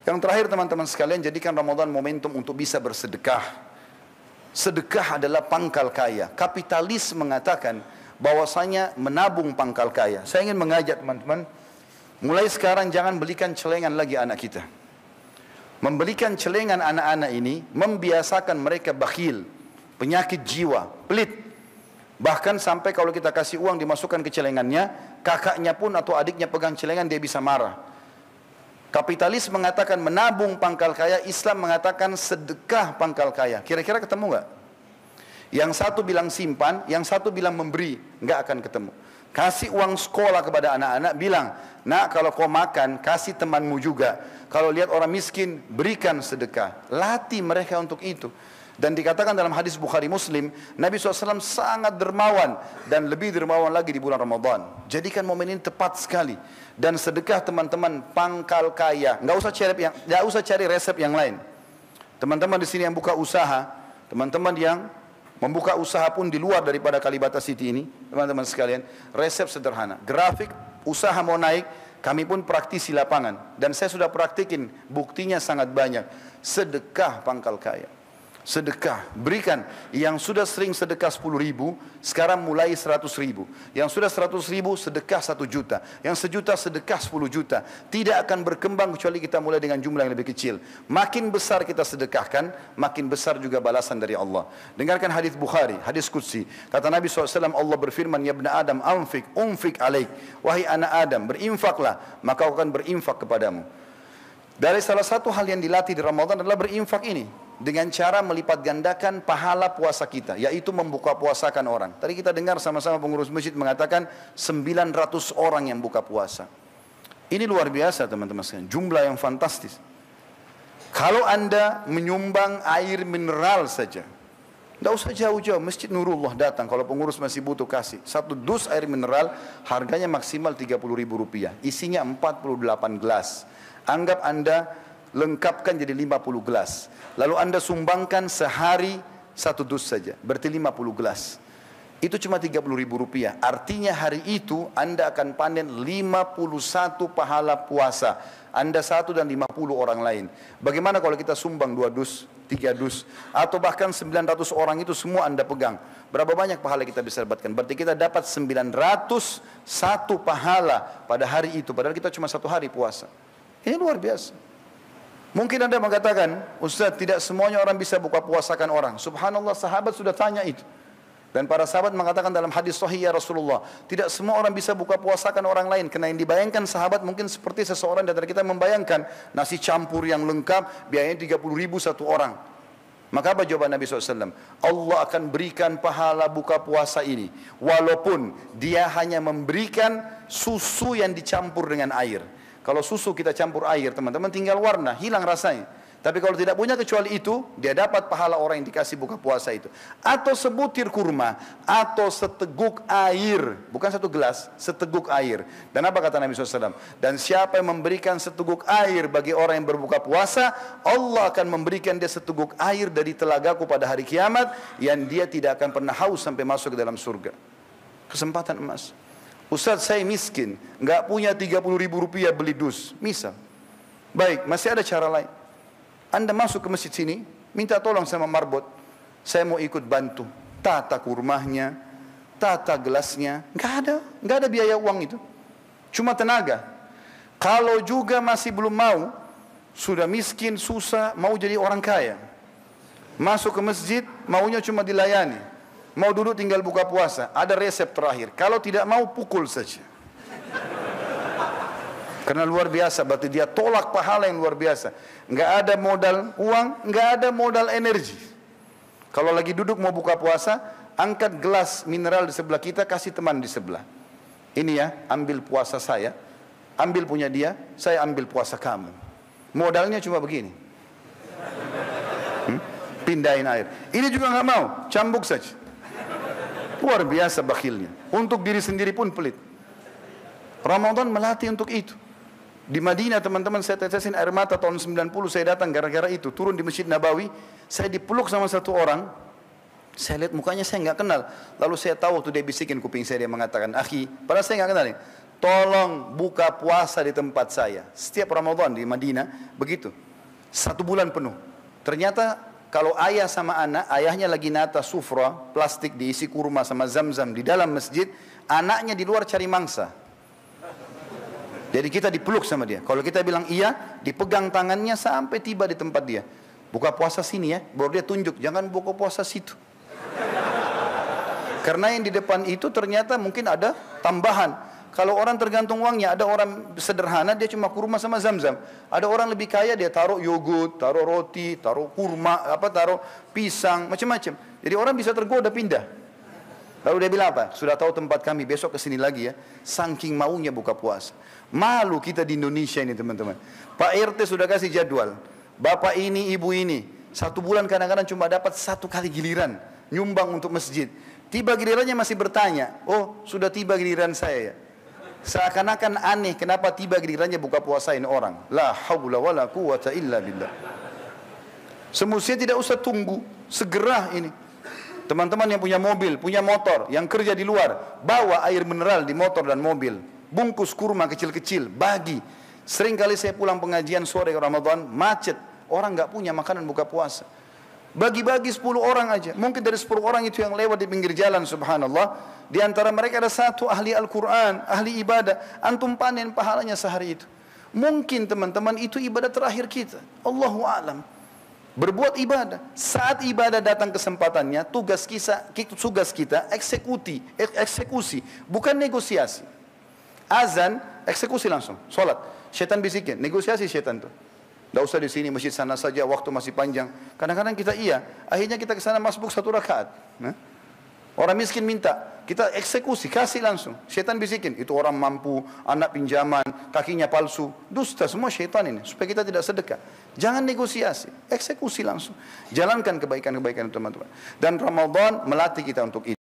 Yang terakhir teman-teman sekalian, jadikan Ramadan momentum untuk bisa bersedekah. Sedekah adalah pangkal kaya. Kapitalis mengatakan bahwasanya menabung pangkal kaya. Saya ingin mengajak teman-teman, mulai sekarang jangan belikan celengan lagi anak kita. Membelikan celengan anak-anak ini membiasakan mereka bakhil, penyakit jiwa, pelit. Bahkan sampai kalau kita kasih uang dimasukkan ke celengannya, kakaknya pun atau adiknya pegang celengan dia bisa marah. Kapitalis mengatakan menabung pangkal kaya, Islam mengatakan sedekah pangkal kaya. Kira-kira ketemu nggak? Yang satu bilang simpan, yang satu bilang memberi, nggak akan ketemu. Kasih uang sekolah kepada anak-anak, bilang, nak kalau kau makan, kasih temanmu juga. Kalau lihat orang miskin, berikan sedekah. Latih mereka untuk itu. Dan dikatakan dalam hadis Bukhari Muslim, Nabi SAW sangat dermawan, dan lebih dermawan lagi di bulan Ramadan. Jadikan momen ini tepat sekali. Dan sedekah teman-teman pangkal kaya. Nggak usah cari resep yang lain. Teman-teman di sini yang buka usaha, teman-teman yang membuka usaha pun di luar daripada Kalibata City ini, teman-teman sekalian, resep sederhana. Grafik usaha mau naik, kami pun praktisi lapangan, dan saya sudah praktikin, buktinya sangat banyak. Sedekah pangkal kaya. Sedekah, berikan. Yang sudah sering sedekah 10.000, sekarang mulai 100.000. Yang sudah 100.000, sedekah 1 juta. Yang 1 juta, sedekah 10 juta. Tidak akan berkembang kecuali kita mulai dengan jumlah yang lebih kecil. Makin besar kita sedekahkan, makin besar juga balasan dari Allah. Dengarkan hadis Bukhari, hadis Qudsi. Kata Nabi SAW, Allah berfirman, ya ibna Adam, unfik alaik. Wahai anak Adam, berinfaklah, maka aku akan berinfak kepadamu. Dari salah satu hal yang dilatih di Ramadan adalah berinfak ini, dengan cara melipat gandakan pahala puasa kita, yaitu membuka puasakan orang. Tadi kita dengar sama-sama pengurus masjid mengatakan 900 orang yang buka puasa. Ini luar biasa teman-teman sekalian, jumlah yang fantastis. Kalau Anda menyumbang air mineral saja, tidak usah jauh-jauh, Masjid Nurullah datang kalau pengurus masih butuh kasih. 1 dus air mineral harganya maksimal Rp30.000, isinya 48 gelas. Anggap Anda lengkapkan jadi 50 gelas. Lalu Anda sumbangkan sehari 1 dus saja, berarti 50 gelas. Itu cuma Rp30.000. Artinya hari itu Anda akan panen 51 pahala puasa. Anda 1 dan 50 orang lain. Bagaimana kalau kita sumbang 2 dus, 3 dus, atau bahkan 900 orang itu semua Anda pegang? Berapa banyak pahala kita bisa dapatkan? Berarti kita dapat 901 pahala pada hari itu. Padahal kita cuma 1 hari puasa. Ini luar biasa. Mungkin Anda mengatakan, Ustaz, tidak semuanya orang bisa buka puasakan orang. Subhanallah, sahabat sudah tanya itu. Dan para sahabat mengatakan dalam hadis sahih, ya Rasulullah, tidak semua orang bisa buka puasakan orang lain. Karena yang dibayangkan sahabat mungkin seperti seseorang dari kita membayangkan nasi campur yang lengkap, biayanya 30.000 1 orang. Maka apa jawaban Nabi SAW? Allah akan berikan pahala buka puasa ini, walaupun dia hanya memberikan susu yang dicampur dengan air. Kalau susu kita campur air, teman-teman, tinggal warna, hilang rasanya. Tapi kalau tidak punya kecuali itu, dia dapat pahala orang yang dikasih buka puasa itu. Atau sebutir kurma, atau seteguk air. Bukan 1 gelas, seteguk air. Dan apa kata Nabi SAW? Dan siapa yang memberikan seteguk air bagi orang yang berbuka puasa, Allah akan memberikan dia seteguk air dari telagaku pada hari kiamat, yang dia tidak akan pernah haus sampai masuk ke dalam surga. Kesempatan emas. Ustaz, saya miskin, nggak punya Rp30.000 beli dus, misal. Baik, masih ada cara lain. Anda masuk ke masjid sini, minta tolong sama marbot, saya mau ikut bantu tata kurmahnya, tata gelasnya. Nggak ada biaya uang itu, cuma tenaga. Kalau juga masih belum mau, sudah miskin, susah, mau jadi orang kaya, masuk ke masjid, maunya cuma dilayani. Mau duduk tinggal buka puasa, ada resep terakhir. Kalau tidak mau, pukul saja. Karena luar biasa, berarti dia tolak pahala yang luar biasa. Nggak ada modal uang, nggak ada modal energi. Kalau lagi duduk mau buka puasa, angkat gelas mineral di sebelah kita, kasih teman di sebelah. Ini ya, ambil puasa saya, ambil punya dia, saya ambil puasa kamu. Modalnya cuma begini. Pindahin air. Ini juga nggak mau, cambuk saja. Luar biasa bakhilnya. Untuk diri sendiri pun pelit. Ramadan melatih untuk itu. Di Madinah teman-teman, saya tetesin air mata tahun 90, saya datang gara-gara itu. Turun di Masjid Nabawi, saya dipeluk sama 1 orang. Saya lihat mukanya, saya nggak kenal. Lalu saya tahu waktu dia bisikin kuping saya, dia mengatakan, akhi, padahal saya nggak kenal. tolong buka puasa di tempat saya. Setiap Ramadan di Madinah begitu, 1 bulan penuh. Ternyata kalau ayah sama anak, ayahnya lagi nata sufra plastik diisi kurma sama zam-zam di dalam masjid, anaknya di luar cari mangsa. Jadi kita dipeluk sama dia. Kalau kita bilang iya, dipegang tangannya sampai tiba di tempat dia. Buka puasa sini ya, baru dia tunjuk, jangan buka puasa situ. Karena yang di depan itu ternyata mungkin ada tambahan. Kalau orang tergantung uangnya, ada orang sederhana dia cuma kurma sama zam-zam. Ada orang lebih kaya dia taruh yogurt, taruh roti, taruh kurma, taruh pisang, macam-macam. Jadi orang bisa tergoda pindah. Lalu dia bilang apa? Sudah tahu tempat kami, besok kesini lagi ya. Saking maunya buka puasa. Malu kita di Indonesia ini teman-teman. Pak RT sudah kasih jadwal. Bapak ini, ibu ini, 1 bulan kadang-kadang cuma dapat 1 kali giliran nyumbang untuk masjid. Tiba gilirannya masih bertanya, oh sudah tiba giliran saya ya. Seakan-akan aneh kenapa tiba gilirannya buka puasain orang. La haula wala quwata illa billah. Semestinya tidak usah tunggu, segera ini. Teman-teman yang punya mobil, punya motor, yang kerja di luar, bawa air mineral di motor dan mobil. Bungkus kurma kecil-kecil, bagi. Sering kali saya pulang pengajian sore Ramadan, macet. Orang nggak punya makanan buka puasa. Bagi-bagi 10 orang aja. Mungkin dari 10 orang itu yang lewat di pinggir jalan, subhanallah. Di antara mereka ada 1 ahli Al-Quran, ahli ibadah. Antum panen pahalanya sehari itu. Mungkin teman-teman itu ibadah terakhir kita. Allahu a'lam. Berbuat ibadah. Saat ibadah datang kesempatannya, tugas kita eksekusi. Bukan negosiasi. Azan, eksekusi langsung. Sholat. Syaitan bisikin. Negosiasi syaitan tuh. Tidak usah di sini, masjid sana saja, waktu masih panjang. Kadang-kadang kita iya, akhirnya kita ke sana masbuk 1 rakaat. Orang miskin minta, kita eksekusi, kasih langsung. Syaitan bisikin, itu orang mampu, anak pinjaman, kakinya palsu. Dusta, semua syaitan ini, supaya kita tidak sedekah. Jangan negosiasi, eksekusi langsung. Jalankan kebaikan-kebaikan teman-teman. Dan Ramadan melatih kita untuk itu.